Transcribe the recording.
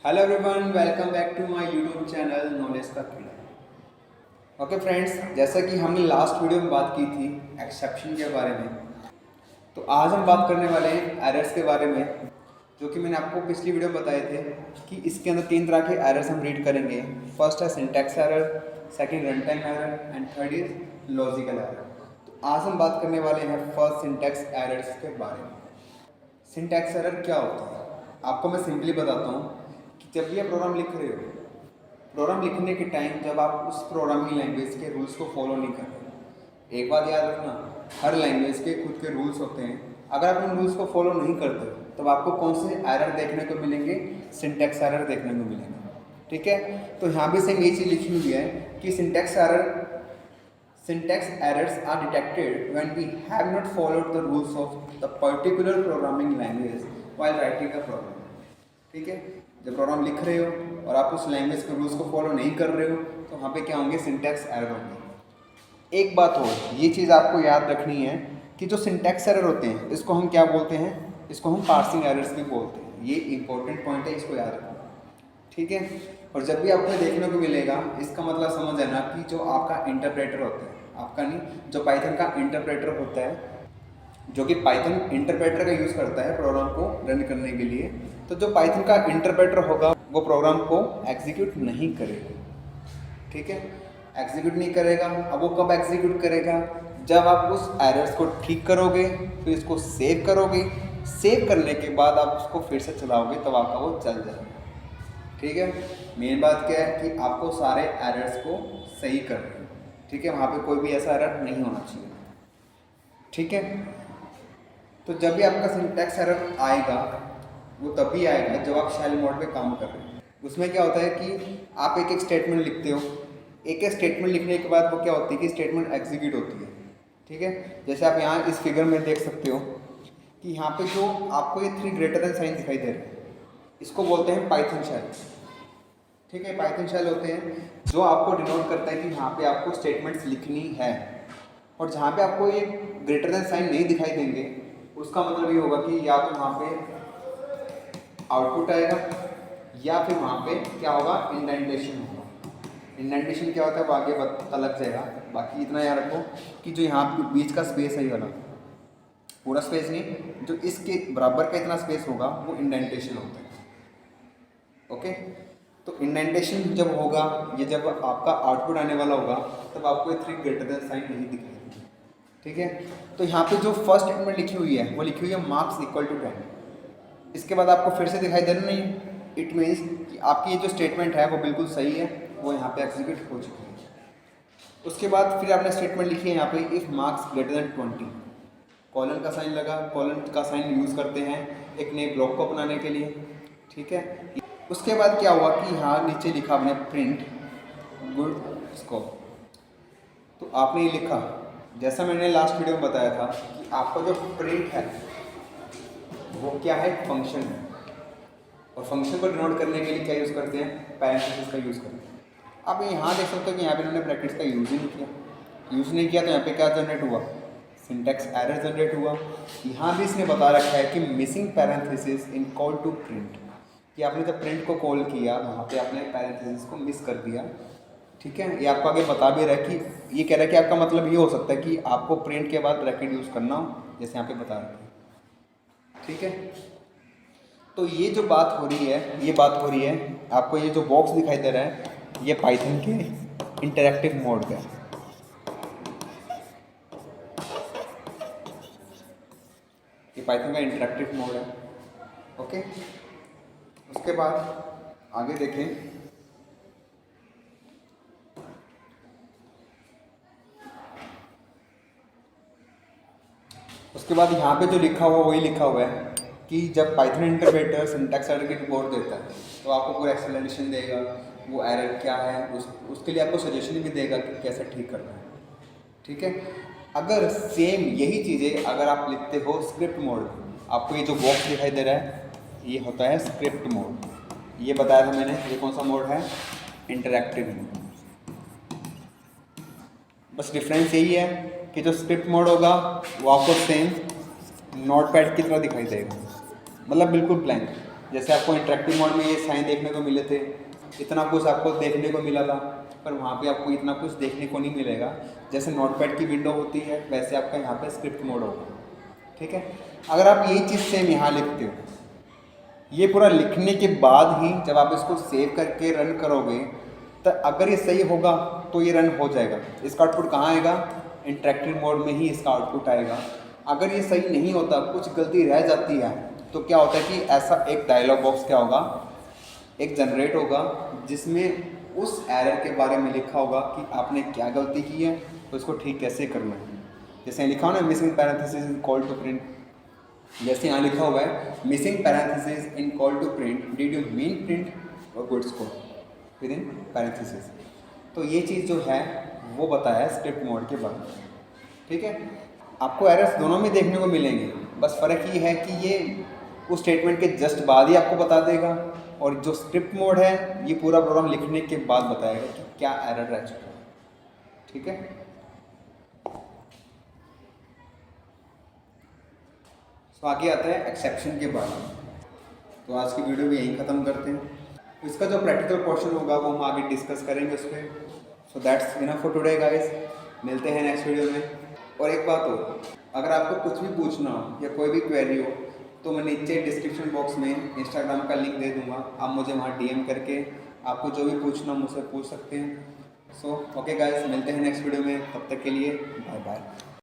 Hello everyone, welcome back to my YouTube channel knowledge का कीड़ा। Okay friends, जैसा कि हमने लास्ट वीडियो में बात की थी एक्सेप्शन के बारे में, तो आज हम बात करने वाले हैं एरर्स के बारे में, जो कि मैंने आपको पिछली वीडियो में बताए थे कि इसके अंदर 3 तरह के एरर्स हम रीड करेंगे। फर्स्ट है syntax error, second run time error and third is logical error. तो आज हम बात करने वाले हैं फर्स्ट सिंटैक्स एरर्स के बारे में। सिंटैक्स एरर क्या होता है, आपको मैं सिंपली बताता हूँ कि जब भी आप प्रोग्राम लिख रहे हो, प्रोग्राम लिखने के टाइम जब आप उस प्रोग्रामिंग लैंग्वेज के रूल्स को फॉलो नहीं कर रहे, एक बात याद रखना, हर लैंग्वेज के खुद के रूल्स होते हैं। अगर आप उन रूल्स को फॉलो नहीं करते तब आपको कौन से एरर देखने को मिलेंगे? सिंटैक्स एरर देखने को मिलेंगे। ठीक है, तो यहाँ भी सेम ये चीज़ लिखी हुई है कि syntax errors are detected when we have not followed the rules of the particular programming language while writing a program। ठीक है, जब प्रोग्राम लिख रहे हो और आप उस लैंग्वेज के रूल्स को फॉलो नहीं कर रहे हो तो वहाँ पे क्या होंगे? सिंटैक्स एरर होंगे। एक बात और, ये चीज़ आपको याद रखनी है कि जो सिंटैक्स एरर होते हैं इसको हम क्या बोलते हैं? इसको हम पार्सिंग एरर्स भी बोलते हैं। ये इंपॉर्टेंट पॉइंट है, इसको याद रखना। ठीक है, और जब भी आपको देखने को मिलेगा, इसका मतलब समझ है ना कि जो आपका इंटरप्रेटर होता है, आपका नहीं, जो पाइथन का इंटरप्रेटर होता है, जो कि पाइथन इंटरप्रेटर का यूज़ करता है प्रोग्राम को रन करने के लिए, तो जो पाइथन का इंटरप्रेटर होगा वो प्रोग्राम को एग्जीक्यूट नहीं करेगा। ठीक है, एग्जीक्यूट नहीं करेगा। अब वो कब एग्जीक्यूट करेगा? जब आप उस एरर्स को ठीक करोगे, फिर इसको सेव करोगे, सेव करने के बाद आप उसको फिर से चलाओगे तब आपका वो चल जाएगा। ठीक है, मेन बात क्या है कि आपको सारे एरर्स को सही करना है। ठीक है, वहाँ पे कोई भी ऐसा एरर नहीं होना चाहिए। ठीक है, तो जब भी आपका सिंटैक्स एरर आएगा वो तभी आएगा जब आप शेल मोड पे काम कर रहे हो। उसमें क्या होता है कि आप एक एक स्टेटमेंट लिखते हो, एक एक स्टेटमेंट लिखने के बाद वो क्या होती है कि स्टेटमेंट एग्जीक्यूट होती है। ठीक है, जैसे आप यहाँ इस फिगर में देख सकते हो कि यहाँ पे जो आपको ये 3 ग्रेटर देन साइन दिखाई दे रहे हैं, इसको बोलते हैं पाइथन शेल। ठीक है, पाइथन शेल होते हैं जो आपको डिनोट करता है कि यहाँ पे आपको स्टेटमेंट्स लिखनी है, और जहाँ पे आपको ये ग्रेटर देन साइन नहीं दिखाई देंगे उसका मतलब ये होगा कि या तो वहाँ पे आउटपुट आएगा या फिर वहाँ पे क्या होगा? इंडेंटेशन होगा। इंडेंटेशन क्या होता है वो आगे पता लग जाएगा। बाकी इतना याद रखो कि जो यहाँ पे बीच का स्पेस है, ये वाला पूरा स्पेस नहीं, जो इसके बराबर का इतना स्पेस होगा वो इंडेंटेशन होता है। ओके, तो इंडेंटेशन जब होगा, ये जब आपका आउटपुट आने वाला होगा तब आपको ये 3 ग्रेटर देन साइन नहीं दिखाई देगी। ठीक है, तो यहाँ पे जो फर्स्ट स्टेटमेंट लिखी हुई है वो लिखी हुई है मार्क्स इक्वल टू 10। इसके बाद आपको फिर से दिखाई दे रहा नहीं, इट मीन्स कि आपकी ये जो स्टेटमेंट है वो बिल्कुल सही है, वो यहाँ पे एग्जीक्यूट हो चुकी है। उसके बाद फिर आपने स्टेटमेंट लिखी है यहाँ पे if marks greater than 20, colon का साइन लगा, कॉलन का साइन यूज़ करते हैं एक नए ब्लॉक को बनाने के लिए। ठीक है, उसके बाद क्या हुआ कि यहाँ नीचे लिखा आपने प्रिंट गुड स्कोप। तो आपने ये लिखा, जैसा मैंने लास्ट वीडियो में बताया था कि आपका जो प्रिंट है वो क्या है? फंक्शन है, और फंक्शन को डिनोट करने के लिए क्या यूज़ करते हैं? पैरेंथेसिस का यूज़ करते हैं। आप यहाँ देख सकते हो कि यहाँ पे इन्होंने ब्रैकेट्स का यूज़ ही नहीं किया। तो यहाँ पे क्या जनरेट हुआ? सिंटैक्स एरर जनरेट हुआ। यहाँ भी इसने बता रखा है कि missing parenthesis in call to print, कि आपने जब प्रिंट को कॉल किया वहाँ पे आपने पैरेंथेसिस को मिस कर दिया। ठीक है, ये आपको आगे बता भी रहा है कि ये कह रहा है कि आपका मतलब ये हो सकता है कि आपको प्रिंट के बाद ब्रैकेट यूज़ करना हो, जैसे यहाँ पे बता रहा है। ठीक है, तो ये जो बात हो रही है, ये बात हो रही है, आपको ये जो बॉक्स दिखाई दे रहा है ये पाइथन के इंटरैक्टिव मोड का है। ये पाइथन का इंटरैक्टिव मोड है। ओके, उसके बाद आगे देखें, उसके बाद यहाँ पे जो लिखा हुआ वही लिखा हुआ है कि जब पाइथन इंटरप्रेटर सिंटैक्स एरर की रिपोर्ट देता है तो आपको पूरा एक्सप्लेनेशन देगा वो एरर क्या है, उसके लिए आपको सजेशन भी देगा कि कैसे ठीक करना है। ठीक है, अगर सेम यही चीज़ें अगर आप लिखते हो स्क्रिप्ट मोड में, आपको ये जो बॉक्स दिखाई दे रहा है ये होता है स्क्रिप्ट मोड। ये बताया था मैंने, ये कौन सा मोड है? Interactive mode. बस डिफरेंस यही है कि जो स्क्रिप्ट मोड होगा वो आपको सेम नोटपैड की तरह दिखाई देगा, मतलब बिल्कुल ब्लैंक। जैसे आपको इंटरेक्टिव मोड में ये साइन देखने को मिले थे, इतना कुछ आपको देखने को मिला था, पर वहाँ पे आपको इतना कुछ देखने को नहीं मिलेगा। जैसे नोटपैड की विंडो होती है वैसे आपका यहाँ पे स्क्रिप्ट मोड होगा, ठीक है। अगर आप यही चीज़ सेम यहाँ लिखते हो, ये पूरा लिखने के बाद ही जब आप इसको सेव करके रन करोगे, तो अगर ये सही होगा तो ये रन हो जाएगा। इसका आउटपुट कहाँ आएगा? इंटरेक्टिव मोड में ही इसका आउटपुट आएगा। अगर ये सही नहीं होता, कुछ गलती रह जाती है, तो क्या होता है कि ऐसा एक डायलॉग बॉक्स क्या होगा, एक जनरेट होगा, जिसमें उस एरर के बारे में लिखा होगा कि आपने क्या गलती की है, तो इसको ठीक कैसे करना है। जैसे लिखा हो ना, missing parenthesis in call to print, जैसे यहाँ लिखा हुआ है missing parenthesis in call to print, did you mean print और गुड्स को विद इन पैरेंथेसिस। तो ये चीज़ जो है वो बताया है स्क्रिप्ट मोड के बारे में, ठीक है। आपको एरर्स दोनों में देखने को मिलेंगे, बस फ़र्क ये है कि ये उस स्टेटमेंट के जस्ट बाद ही आपको बता देगा, और जो स्क्रिप्ट मोड है ये पूरा प्रोग्राम लिखने के बाद बताएगा कि क्या एरर रह चुका है, ठीक है। तो आगे आता है एक्सेप्शन के बारे में। तो आज की वीडियो भी यहीं ख़त्म करते हैं। इसका जो प्रैक्टिकल क्वेश्चन होगा वो हम आगे डिस्कस करेंगे उस पर। So that's enough for today guys, मिलते हैं नेक्स्ट वीडियो में। और एक बात हो, अगर आपको कुछ भी पूछना हो या कोई भी क्वेरी हो, तो मैं नीचे डिस्क्रिप्शन बॉक्स में इंस्टाग्राम का लिंक दे दूँगा, आप मुझे वहाँ DM करके आपको जो भी पूछना हो मुझसे पूछ सकते हैं। सो ओके गाइस, मिलते हैं नेक्स्ट वीडियो में, तब तक के लिए बाय बाय।